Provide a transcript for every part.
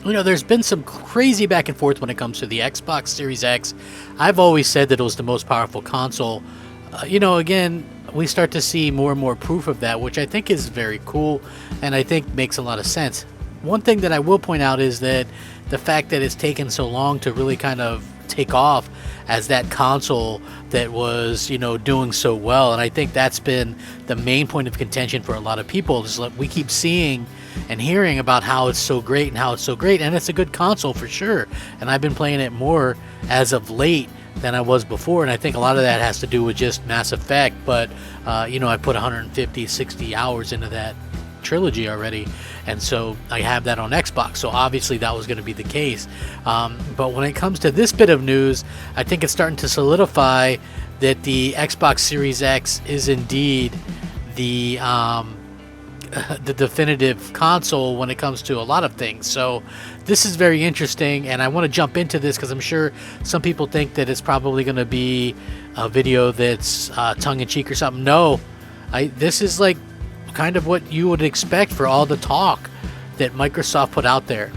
There's been some crazy back and forth when it comes to the Xbox Series X. I've always said that it was the most powerful console. Again, we start to see more and more proof of that, which I think is very cool and I think makes a lot of sense. One thing that I will point out is that the fact that it's taken so long to really kind of take off as that console that was, doing so well. And I think that's been the main point of contention for a lot of people. Is like we keep seeing and hearing about how it's so great and how it's so great. And it's a good console for sure. And I've been playing it more as of late than I was before. And I think a lot of that has to do with just Mass Effect. But, I put 150, 60 hours into that trilogy already, and so I have that on Xbox, so obviously that was going to be the case. But when it comes to this bit of news, I think it's starting to solidify that the Xbox Series X is indeed the definitive console when it comes to a lot of things. So this is very interesting, and I want to jump into this because I'm sure some people think that it's probably going to be a video that's tongue-in-cheek or something. No, this is like kind of what you would expect for all the talk that Microsoft put out there.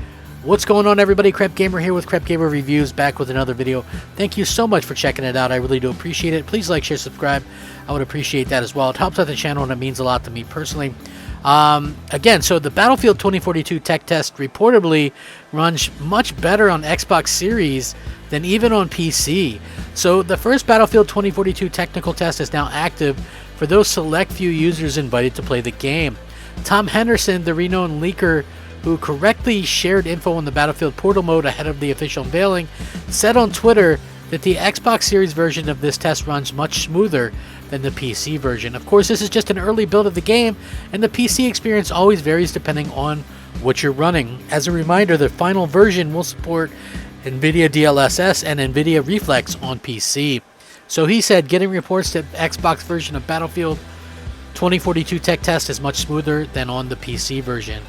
What's going on, everybody? Crapgamer here with Crapgamer Reviews, back with another video. Thank you so much for checking it out. I really do appreciate it. Please like, share, subscribe. I would appreciate that as well. It helps out the channel and it means a lot to me personally. Again, so the Battlefield 2042 tech test reportedly runs much better on Xbox Series than even on PC. So the first Battlefield 2042 technical test is now active for those select few users invited to play the game. Tom Henderson, the renowned leaker who correctly shared info on the Battlefield Portal mode ahead of the official unveiling, said on Twitter that the Xbox Series version of this test runs much smoother than the PC version. Of course, this is just an early build of the game, and the PC experience always varies depending on what you're running. As a reminder, the final version will support NVIDIA DLSS and NVIDIA Reflex on PC. So he said, getting reports that Xbox version of Battlefield 2042 tech test is much smoother than on the PC version.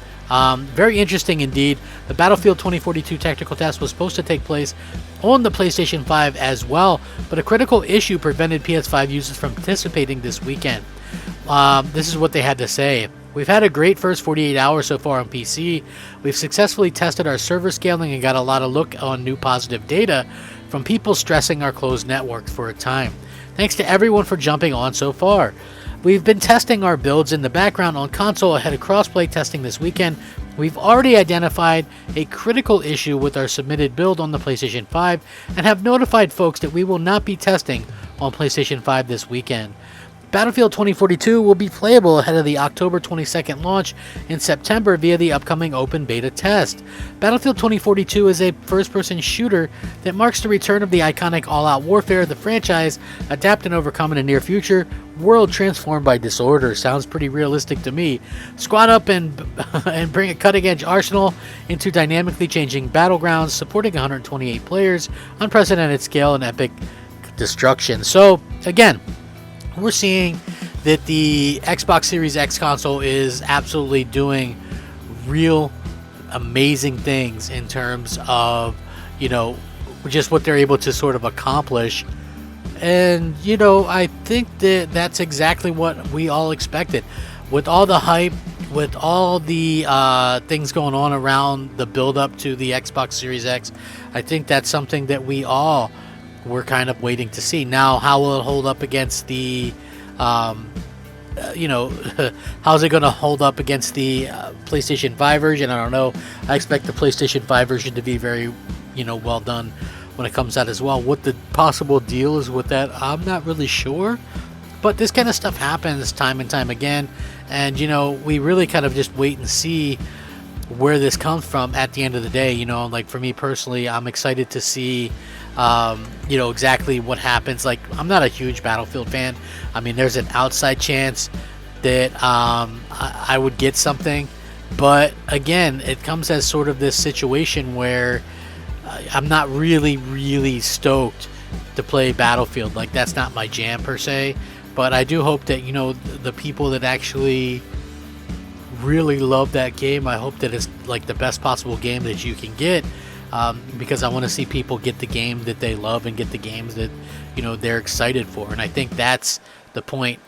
Very interesting indeed. The Battlefield 2042 technical test was supposed to take place on the PlayStation 5 as well, but a critical issue prevented PS5 users from participating this weekend. This is what they had to say. We've had a great first 48 hours so far on PC. We've successfully tested our server scaling and got a lot of look on new positive data from people stressing our closed networks for a time. Thanks to everyone for jumping on so far. We've been testing our builds in the background on console ahead of crossplay testing this weekend. We've already identified a critical issue with our submitted build on the PlayStation 5 and have notified folks that we will not be testing on PlayStation 5 this weekend. Battlefield 2042 will be playable ahead of the October 22nd launch in September via the upcoming open beta test. Battlefield 2042 is a first-person shooter that marks the return of the iconic all-out warfare of the franchise, adapt and overcome in the near future, world transformed by disorder. Sounds pretty realistic to me. Squad up and bring a cutting-edge arsenal into dynamically changing battlegrounds, supporting 128 players, unprecedented scale, and epic destruction. So, again, we're seeing that the Xbox Series X console is absolutely doing real amazing things in terms of, just what they're able to sort of accomplish. And, I think that that's exactly what we all expected. With all the hype, with all the things going on around the build-up to the Xbox Series X, I think that's something that we all we're kind of waiting to see. Now, how will it hold up against the, how's it going to hold up against the PlayStation 5 version? I don't know. I expect the PlayStation 5 version to be very, well done when it comes out as well. What the possible deal is with that, I'm not really sure. But this kind of stuff happens time and time again. And, we really kind of just wait and see where this comes from at the end of the day. Like for me personally, I'm excited to see exactly what happens. Like, I'm not a huge Battlefield fan. I mean, there's an outside chance that I would get something, but again, it comes as sort of this situation where I'm not really stoked to play Battlefield. Like, that's not my jam per se, but I do hope that the people that actually really love that game, I hope that it's like the best possible game that you can get. Because I want to see people get the game that they love and get the games that they're excited for, and I think that's the point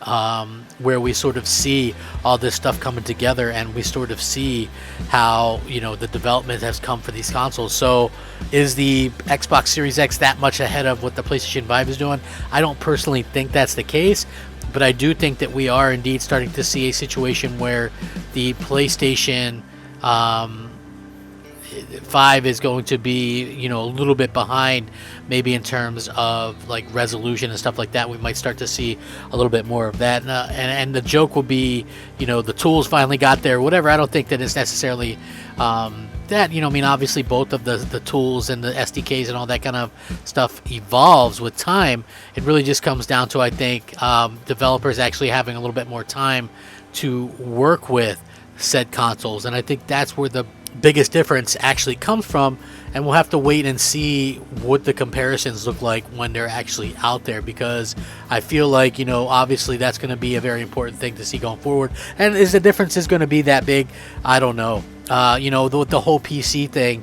where we sort of see all this stuff coming together, and we sort of see how, you know, the development has come for these consoles. So is the Xbox Series X that much ahead of what the PlayStation 5 is doing? I don't personally think that's the case, but I do think that we are indeed starting to see a situation where the PlayStation 5 is going to be, you know, a little bit behind, maybe in terms of like resolution and stuff like that. We might start to see a little bit more of that, and the joke will be, you know, the tools finally got there, whatever. I don't think that it's necessarily that, you know, I mean, obviously both of the tools and the SDKs and all that kind of stuff evolves with time. It really just comes down to, I think, developers actually having a little bit more time to work with said consoles, and I think that's where the biggest difference actually comes from, and we'll have to wait and see what the comparisons look like when they're actually out there, because I feel like, you know, obviously that's going to be a very important thing to see going forward. And is the difference is going to be that big? I don't know. You know, the whole PC thing,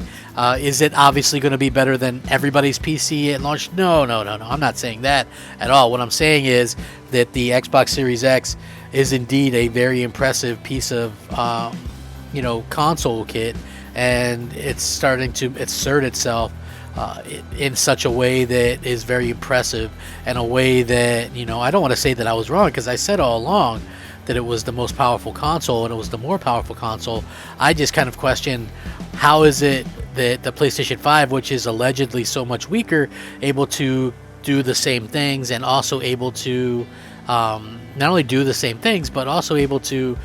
is it obviously going to be better than everybody's PC at launch? No, I'm not saying that at all. What I'm saying is that the Xbox Series X is indeed a very impressive piece of you know, console kit, and it's starting to assert itself in such a way that is very impressive, and a way that, you know, I don't want to say that I was wrong, because I said all along that it was the most powerful console and it was the more powerful console. I just kind of questioned, how is it that the PlayStation 5, which is allegedly so much weaker, able to do the same things, and also able to not only do the same things, but also able to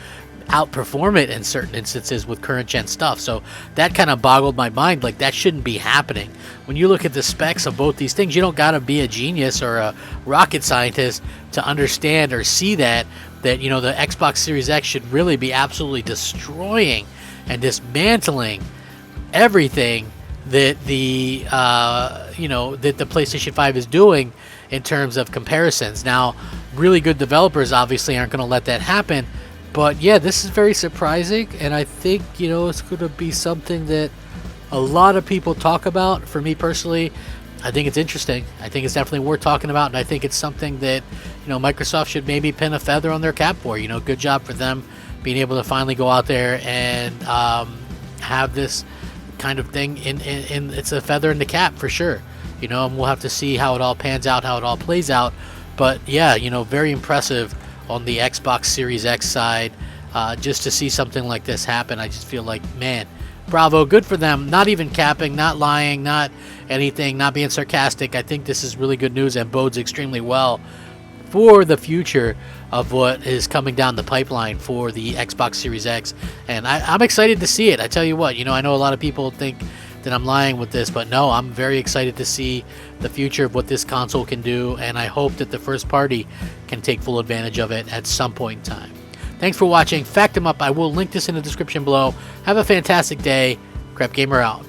outperform it in certain instances with current gen stuff. So that kind of boggled my mind. Like, that shouldn't be happening. When you look at the specs of both these things, you don't gotta be a genius or a rocket scientist to understand or see that you know, the Xbox Series X should really be absolutely destroying and dismantling everything that the you know, that the PlayStation 5 is doing in terms of comparisons. Now, really good developers obviously aren't going to let that happen. But yeah, this is very surprising, and I think, you know, it's going to be something that a lot of people talk about. For me personally, I think it's interesting. I think it's definitely worth talking about, and I think it's something that, you know, Microsoft should maybe pin a feather on their cap for. You know, good job for them being able to finally go out there and have this kind of thing in it's a feather in the cap for sure. You know, and we'll have to see how it all pans out, how it all plays out. But yeah, you know, very impressive on the Xbox Series X side, just to see something like this happen. I just feel like, man, bravo, good for them. Not even capping, not lying, not anything, not being sarcastic. I think this is really good news and bodes extremely well for the future of what is coming down the pipeline for the Xbox Series X. And I'm excited to see it. I tell you what, you know, I know a lot of people think that I'm lying with this, but no, I'm very excited to see the future of what this console can do, and I hope that the first party can take full advantage of it at some point in time. Thanks for watching. Fact 'em up. I will link this in the description below. Have a fantastic day. Crapgamer out.